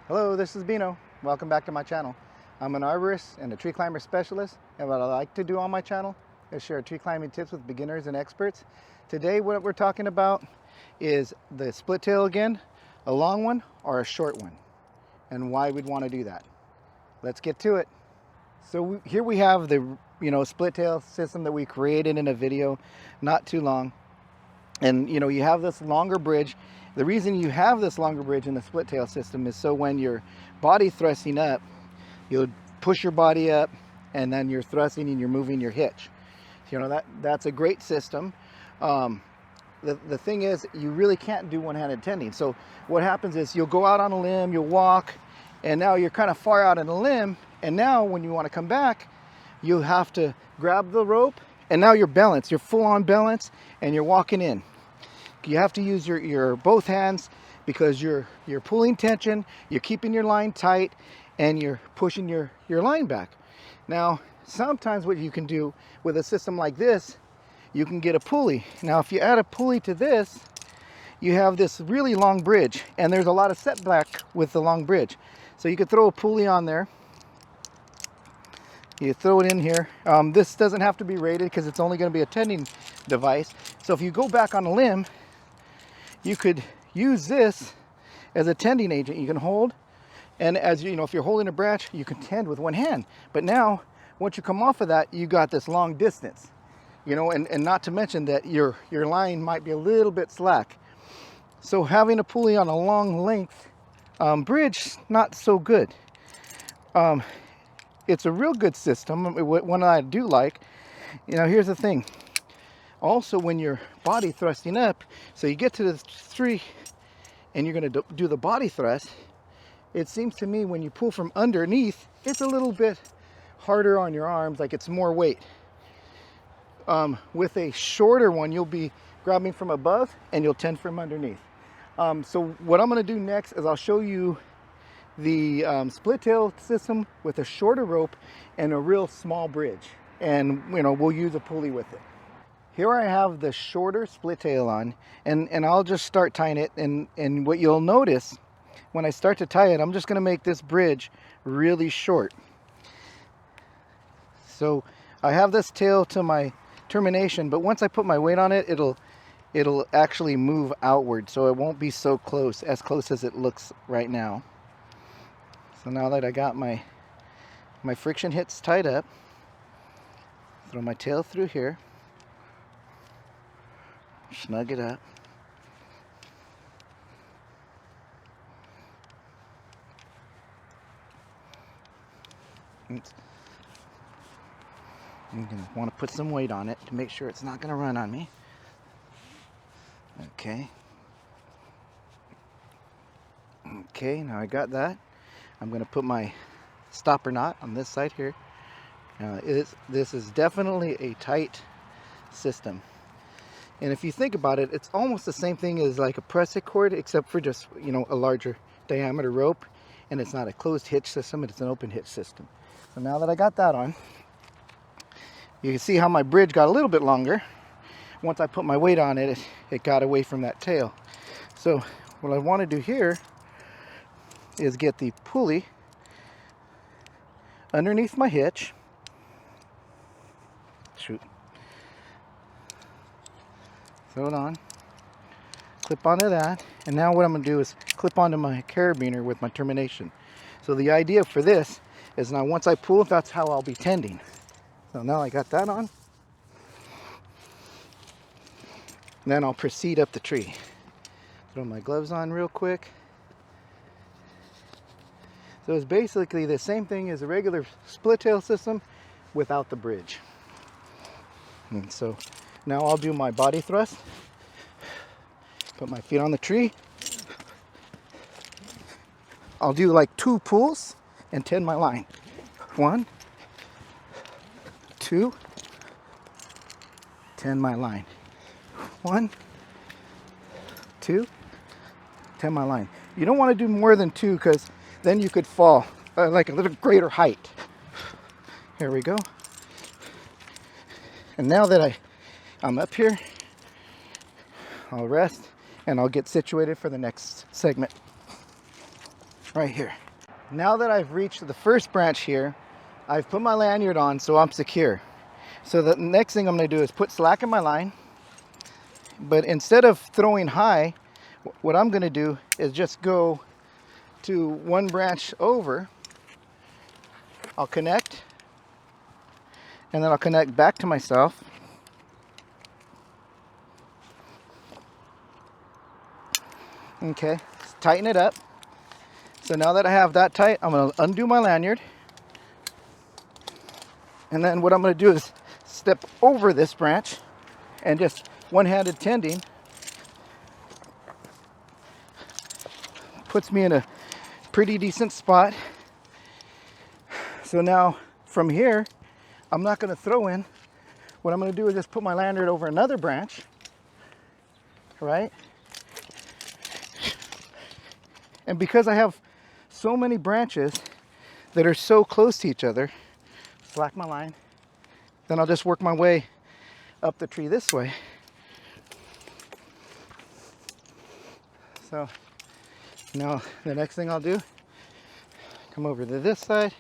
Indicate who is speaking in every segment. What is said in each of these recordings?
Speaker 1: Hello, this is Bino. Welcome back to my channel. I'm an arborist and a tree climber specialist, and what I like to do on my channel is share tree climbing tips with beginners and experts. Today what we're talking about is the split tail again, a long one or a short one, and why we'd want to do that. Let's get to it. So here we have the split tail system that we created in a video not too long. And you have this longer bridge. The reason you have this longer bridge in the split tail system is so when you're body thrusting up, you'll push your body up and then you're thrusting and you're moving your hitch. That's a great system. The thing is, you really can't do one-handed tending. So what happens is you'll go out on a limb, you'll walk, and now you're kind of far out on the limb, and now when you want to come back, you have to grab the rope, and now you're balanced. You're full on balance, and you're walking in. You have to use your both hands because you're pulling tension, you're keeping your line tight, and you're pushing your line back. Now, sometimes what you can do with a system like this, you can get a pulley. Now, if you add a pulley to this, you have this really long bridge, and there's a lot of setback with the long bridge. So you could throw a pulley on there. You throw it in here. This doesn't have to be rated because it's only going to be a tending device. So if you go back on a limb, you could use this as a tending agent. You can hold, and as if you're holding a branch, you can tend with one hand. But now, once you come off of that, you got this long distance. And not to mention that your line might be a little bit slack. So having a pulley on a long length bridge, not so good. It's a real good system, one I do like. Here's the thing. Also, when you're body thrusting up, so you get to the tree and you're going to do the body thrust, it seems to me when you pull from underneath, it's a little bit harder on your arms, like it's more weight. With a shorter one, you'll be grabbing from above and you'll tend from underneath. So what I'm going to do next is I'll show you the split tail system with a shorter rope and a real small bridge, and we'll use a pulley with it. Here I have the shorter split tail on, and I'll just start tying it, and what you'll notice when I start to tie it, I'm just going to make this bridge really short. So I have this tail to my termination, but once I put my weight on it, it'll actually move outward, so it won't be so close, as close as it looks right now. So now that I got my friction hitch tied up, throw my tail through here, snug it up. You're going to want to put some weight on it to make sure it's not going to run on me. Okay, now I got that. I'm going to put my stopper knot on this side here. Now this is definitely a tight system. And if you think about it, it's almost the same thing as like a press-it cord, except for just, a larger diameter rope. And it's not a closed hitch system, it's an open hitch system. So now that I got that on, you can see how my bridge got a little bit longer. Once I put my weight on it, it got away from that tail. So what I want to do here is get the pulley underneath my hitch. Throw it on, clip onto that, and now what I'm going to do is clip onto my carabiner with my termination. So the idea for this is now once I pull, that's how I'll be tending. So now I got that on, and then I'll proceed up the tree. Throw my gloves on real quick. So it's basically the same thing as a regular split tail system without the bridge. And so now I'll do my body thrust. Put my feet on the tree. I'll do like 2 pulls and tend my line. 1, 2, tend my line. 1, 2, tend my line. You don't want to do more than 2 because then you could fall like a little greater height. Here we go. And now that I'm up here, I'll rest and I'll get situated for the next segment. right here. Now that I've reached the first branch here, I've put my lanyard on so I'm secure. So the next thing I'm going to do is put slack in my line. But instead of throwing high, what I'm going to do is just go to one branch over. I'll connect, and then I'll connect back to myself. Okay, tighten it up. So now that I have that tight, I'm going to undo my lanyard. And then what I'm going to do is step over this branch and just one-handed tending. Puts me in a pretty decent spot. So now from here, I'm not going to throw in. What I'm going to do is just put my lanyard over another branch, right? And because I have so many branches that are so close to each other, slack my line, then I'll just work my way up the tree this way. So now the next thing I'll do, come over to this side,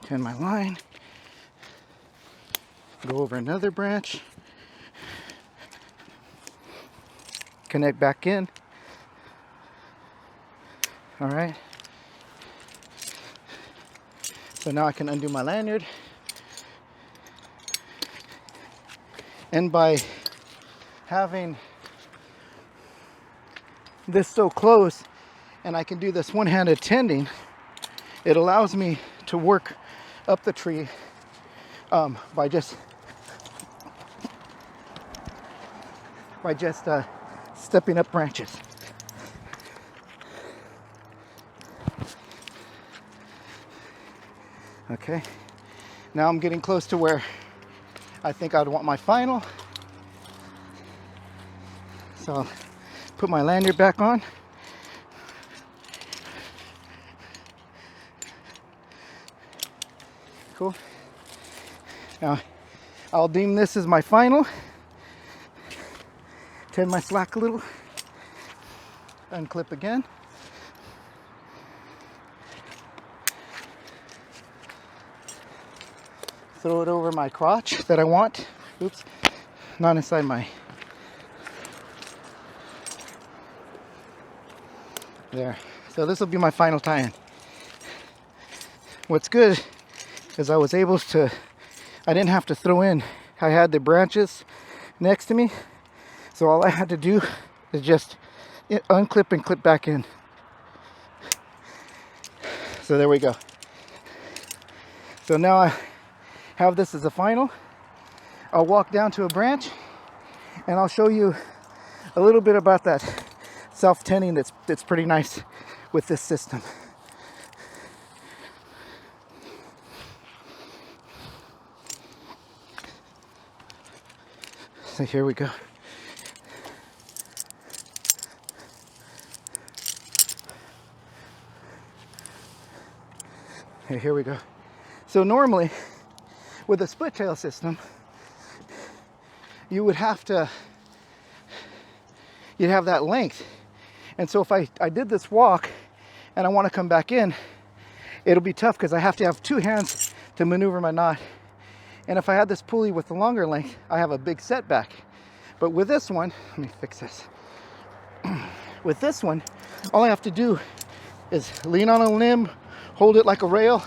Speaker 1: turn my line, go over another branch, connect back in. All right. So now I can undo my lanyard. And by having this so close, and I can do this one-handed tending, it allows me to work up the tree by just stepping up branches. Okay, now I'm getting close to where I think I'd want my final. So I'll put my lanyard back on. Cool. Now I'll deem this as my final. Tend my slack a little. Unclip again. Throw it over my crotch that I want. Oops, not inside my. There. So this will be my final tie-in. What's good is I was able to, I didn't have to throw in. I had the branches next to me. So all I had to do is just unclip and clip back in. So there we go. So now I have this as a final. I'll walk down to a branch and I'll show you a little bit about that self-tending that's pretty nice with this system. So here we go. Okay, here we go. So normally with a split tail system, you would have to, you'd have that length. And so if I did this walk and I want to come back in, it'll be tough because I have to have two hands to maneuver my knot. And if I had this pulley with the longer length, I have a big setback. But with this one, let me fix this. With this one, all I have to do is lean on a limb, hold it like a rail,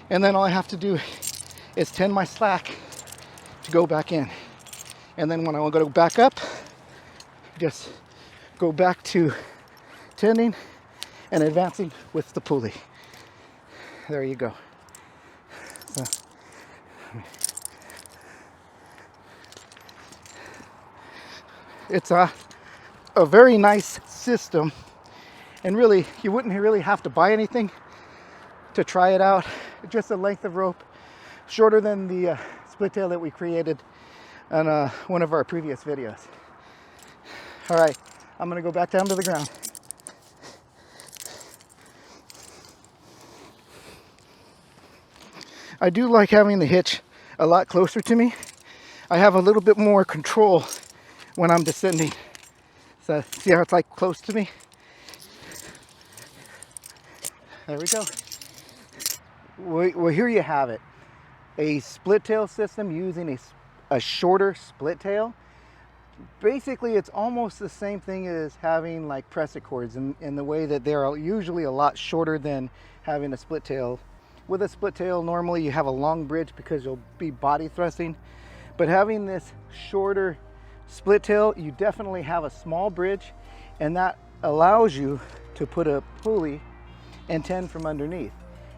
Speaker 1: and then all I have to do is tend my slack to go back in. And then when I want to go back up, just go back to tending and advancing with the pulley. There you go. So, it's a very nice system, and really you wouldn't really have to buy anything to try it out. Just a length of rope shorter than the split tail that we created on one of our previous videos. All right, I'm gonna go back down to the ground. I do like having the hitch a lot closer to me. I have a little bit more control when I'm descending. So see how it's like close to me? There we go. Well, here you have it. A split tail system using a shorter split tail. Basically, it's almost the same thing as having like pressure cords in the way that they're usually a lot shorter than having a split tail. With a split tail, normally you have a long bridge because you'll be body thrusting. But having this shorter split tail, you definitely have a small bridge, and that allows you to put a pulley and tend from underneath.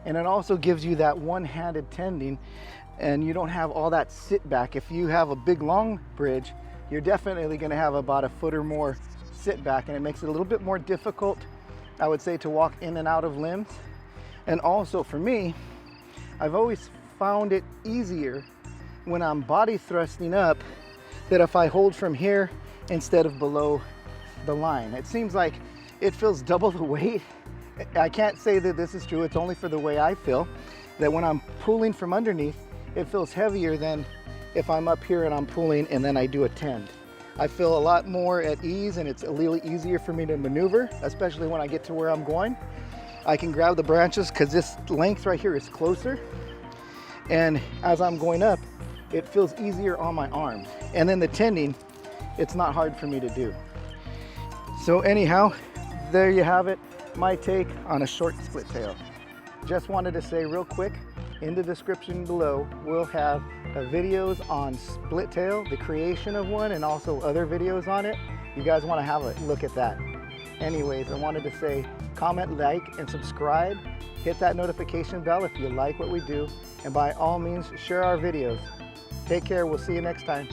Speaker 1: And it also gives you that one-handed tending, and you don't have all that sit back. If you have a big long bridge, you're definitely going to have about a foot or more sit back, and it makes it a little bit more difficult, I would say, to walk in and out of limbs. And also for me, I've always found it easier when I'm body thrusting up that if I hold from here instead of below the line. It seems like it feels double the weight. I can't say that this is true, it's only for the way I feel, that when I'm pulling from underneath, it feels heavier than if I'm up here and I'm pulling and then I do a tend. I feel a lot more at ease, and it's a little easier for me to maneuver, especially when I get to where I'm going. I can grab the branches because this length right here is closer, and as I'm going up, it feels easier on my arms. And then the tending, it's not hard for me to do. So anyhow, there you have it, my take on a short split tail. Just wanted to say real quick, in the description below, we'll have videos on split tail, the creation of one, and also other videos on it. You guys want to have a look at that. Anyways, I wanted to say comment, like, and subscribe. Hit that notification bell if you like what we do, and by all means, share our videos. Take care, we'll see you next time.